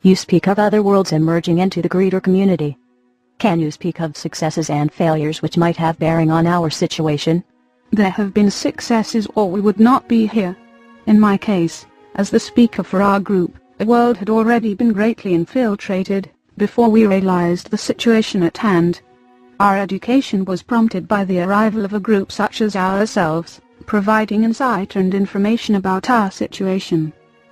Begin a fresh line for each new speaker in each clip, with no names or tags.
You speak of other worlds emerging into the greater community. Can you speak of successes and failures which might have bearing on our situation?
There have been successes or we would not be here. In my case, as the speaker for our group, the world had already been greatly infiltrated before we realized the situation at hand. Our education was prompted by the arrival of a group such as ourselves, providing insight and information about our situation.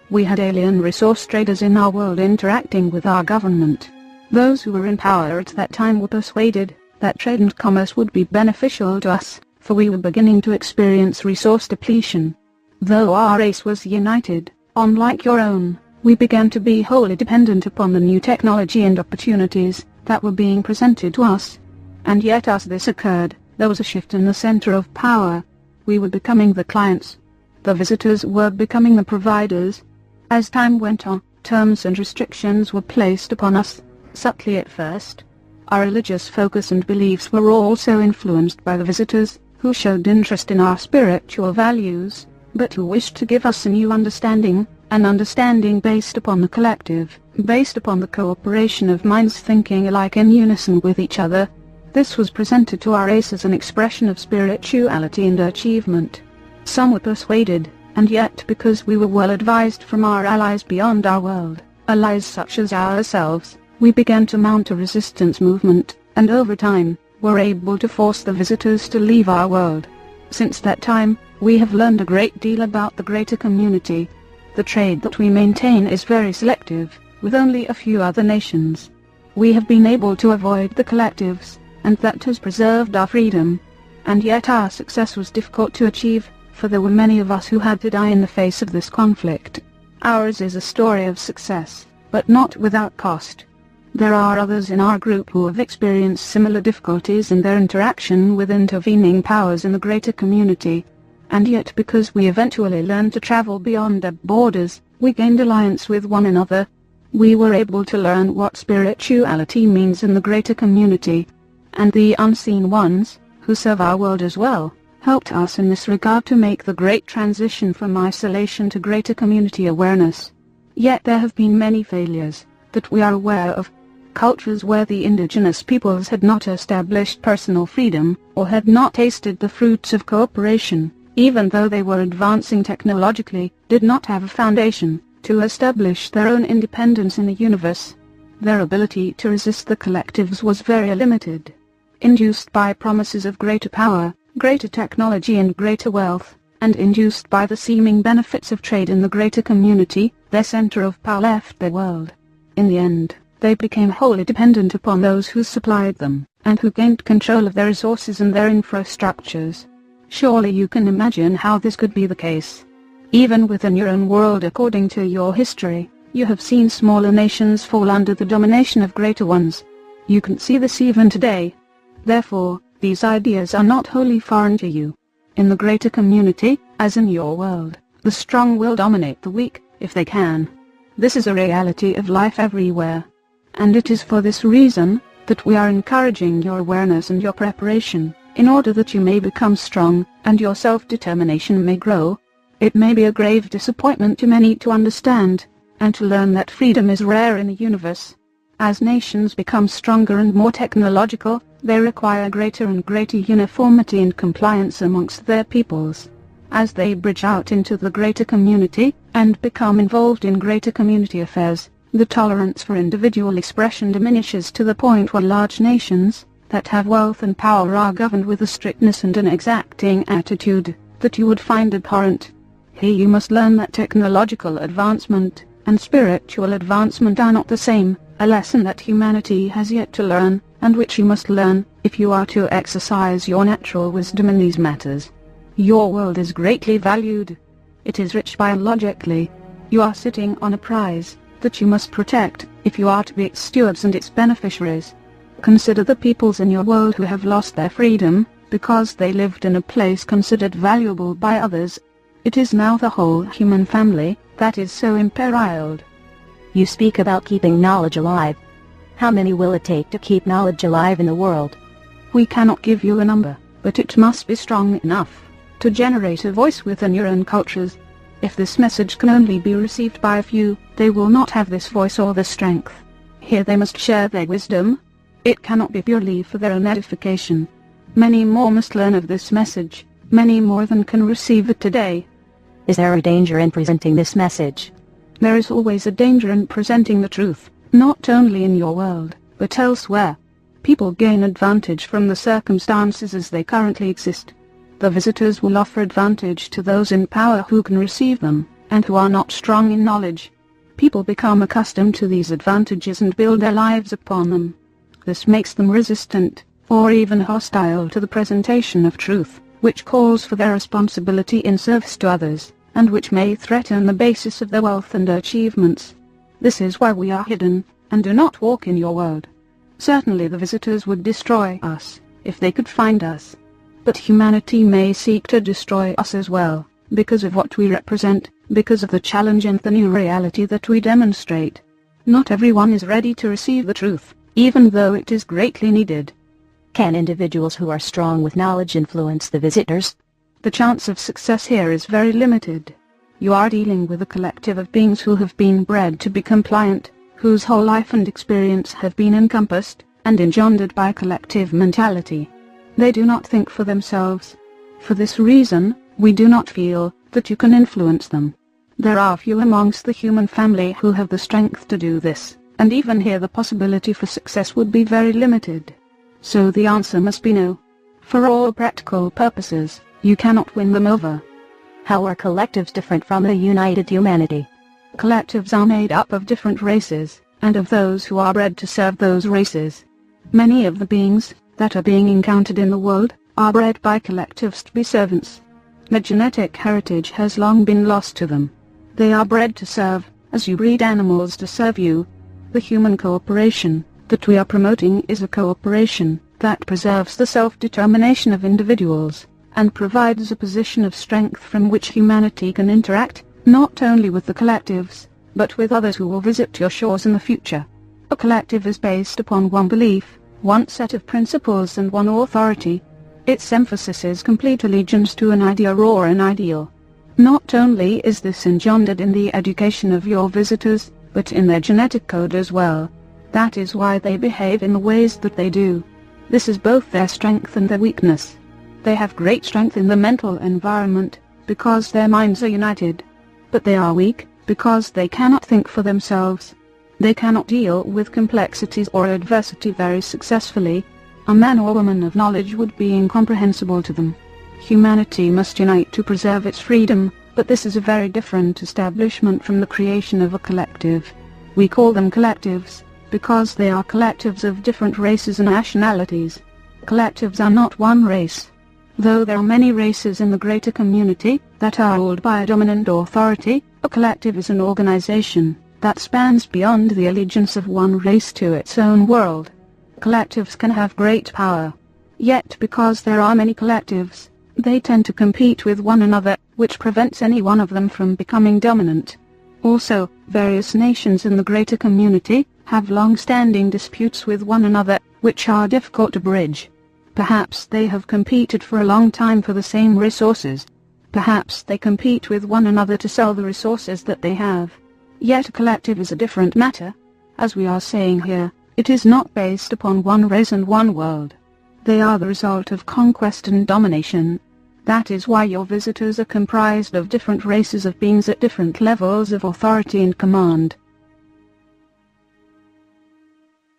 We had alien resource traders in our world interacting with our government. Those who were in power at that time were persuaded that trade and commerce would be beneficial to us, for we were beginning to experience resource depletion. Though our race was united, unlike your own, we began to be wholly dependent upon the new technology and opportunities that were being presented to us. And yet as this occurred, there was a shift in the center of power. We were becoming the clients. The visitors were becoming the providers. As time went on, terms and restrictions were placed upon us, subtly at first. Our religious focus and beliefs were also influenced by the visitors, who showed interest in our spiritual values, but who wished to give us a new understanding, an understanding based upon the collective, based upon the cooperation of minds thinking alike in unison with each other. This was presented to our race as an expression of spirituality and achievement. Some were persuaded, and yet because we were well advised from our allies beyond our world, allies such as ourselves, we began to mount a resistance movement, and over time, were able to force the visitors to leave our world. Since that time, we have learned a great deal about the greater community. The trade that we maintain is very selective, with only a few other nations. We have been able to avoid the collectives, and that has preserved our freedom. And yet our success was difficult to achieve, for there were many of us who had to die in the face of this conflict. Ours is a story of success, but not without cost. There are others in our group who have experienced similar difficulties in their interaction with intervening powers in the greater community. And yet because we eventually learned to travel beyond our borders, we gained alliance with one another. We were able to learn what spirituality means in the greater community. And the unseen ones, who serve our world as well, helped us in this regard to make the great transition from isolation to greater community awareness. Yet there have been many failures that we are aware of. Cultures where the indigenous peoples had not established personal freedom, or had not tasted the fruits of cooperation, even though they were advancing technologically, did not have a foundation to establish their own independence in the universe. Their ability to resist the collectives was very limited. Induced by promises of greater power, greater technology and greater wealth, and induced by the seeming benefits of trade in the greater community, their center of power left their world. In the end, they became wholly dependent upon those who supplied them, and who gained control of their resources and their infrastructures. Surely you can imagine how this could be the case. Even within your own world, according to your history, you have seen smaller nations fall under the domination of greater ones. You can see this even today. Therefore, these ideas are not wholly foreign to you. In the greater community, as in your world, the strong will dominate the weak, if they can. This is a reality of life everywhere. And it is for this reason that we are encouraging your awareness and your preparation, in order that you may become strong, and your self-determination may grow. It may be a grave disappointment to many to understand, and to learn that freedom is rare in the universe. As nations become stronger and more technological, they require greater and greater uniformity and compliance amongst their peoples. As they bridge out into the greater community, and become involved in greater community affairs, the tolerance for individual expression diminishes to the point where large nations, that have wealth and power, are governed with a strictness and an exacting attitude, that you would find abhorrent. Here you must learn that technological advancement, and spiritual advancement are not the same, a lesson that humanity has yet to learn, and which you must learn, if you are to exercise your natural wisdom in these matters. Your world is greatly valued. It is rich biologically. You are sitting on a prize that you must protect, if you are to be its stewards and its beneficiaries. Consider the peoples in your world who have lost their freedom, because they lived in a place considered valuable by others. It is now the whole human family that is so imperiled.
You speak about keeping knowledge alive. How many will it take to keep knowledge alive in the world?
We cannot give you a number, but it must be strong enough to generate a voice within your own cultures. If this message can only be received by a few, they will not have this voice or the strength. Here they must share their wisdom. It cannot be purely for their own edification. Many more must learn of this message, many more than can receive it today.
Is there a danger in presenting this message?
There is always a danger in presenting the truth, not only in your world, but elsewhere. People gain advantage from the circumstances as they currently exist. The visitors will offer advantage to those in power who can receive them, and who are not strong in knowledge. People become accustomed to these advantages and build their lives upon them. This makes them resistant, or even hostile to the presentation of truth, which calls for their responsibility in service to others, and which may threaten the basis of their wealth and achievements. This is why we are hidden, and do not walk in your world. Certainly the visitors would destroy us, if they could find us. But humanity may seek to destroy us as well, because of what we represent, because of the challenge and the new reality that we demonstrate. Not everyone is ready to receive the truth, even though it is greatly needed.
Can individuals who are strong with knowledge influence the visitors?
The chance of success here is very limited. You are dealing with a collective of beings who have been bred to be compliant, whose whole life and experience have been encompassed and engendered by collective mentality. They do not think for themselves. For this reason, we do not feel that you can influence them. There are few amongst the human family who have the strength to do this, and even here the possibility for success would be very limited. So the answer must be no. For all practical purposes, you cannot win them over.
How are collectives different from the united humanity?
Collectives are made up of different races, and of those who are bred to serve those races. Many of the beings that are being encountered in the world are bred by collectives to be servants. Their genetic heritage has long been lost to them. They are bred to serve, as you breed animals to serve you. The human cooperation that we are promoting is a cooperation that preserves the self-determination of individuals, and provides a position of strength from which humanity can interact, not only with the collectives, but with others who will visit your shores in the future. A collective is based upon one belief, one set of principles and one authority. Its emphasis is complete allegiance to an idea or an ideal. Not only is this engendered in the education of your visitors, but in their genetic code as well. That is why they behave in the ways that they do. This is both their strength and their weakness. They have great strength in the mental environment, because their minds are united. But they are weak, because they cannot think for themselves. They cannot deal with complexities or adversity very successfully. A man or woman of knowledge would be incomprehensible to them. Humanity must unite to preserve its freedom, but this is a very different establishment from the creation of a collective. We call them collectives, because they are collectives of different races and nationalities. Collectives are not one race. Though there are many races in the greater community that are ruled by a dominant authority, a collective is an organization that spans beyond the allegiance of one race to its own world. Collectives can have great power. Yet because there are many collectives, they tend to compete with one another, which prevents any one of them from becoming dominant. Also, various nations in the greater community have long-standing disputes with one another, which are difficult to bridge. Perhaps they have competed for a long time for the same resources. Perhaps they compete with one another to sell the resources that they have. Yet a collective is a different matter. As we are saying here, it is not based upon one race and one world. They are the result of conquest and domination. That is why your visitors are comprised of different races of beings at different levels of authority and command.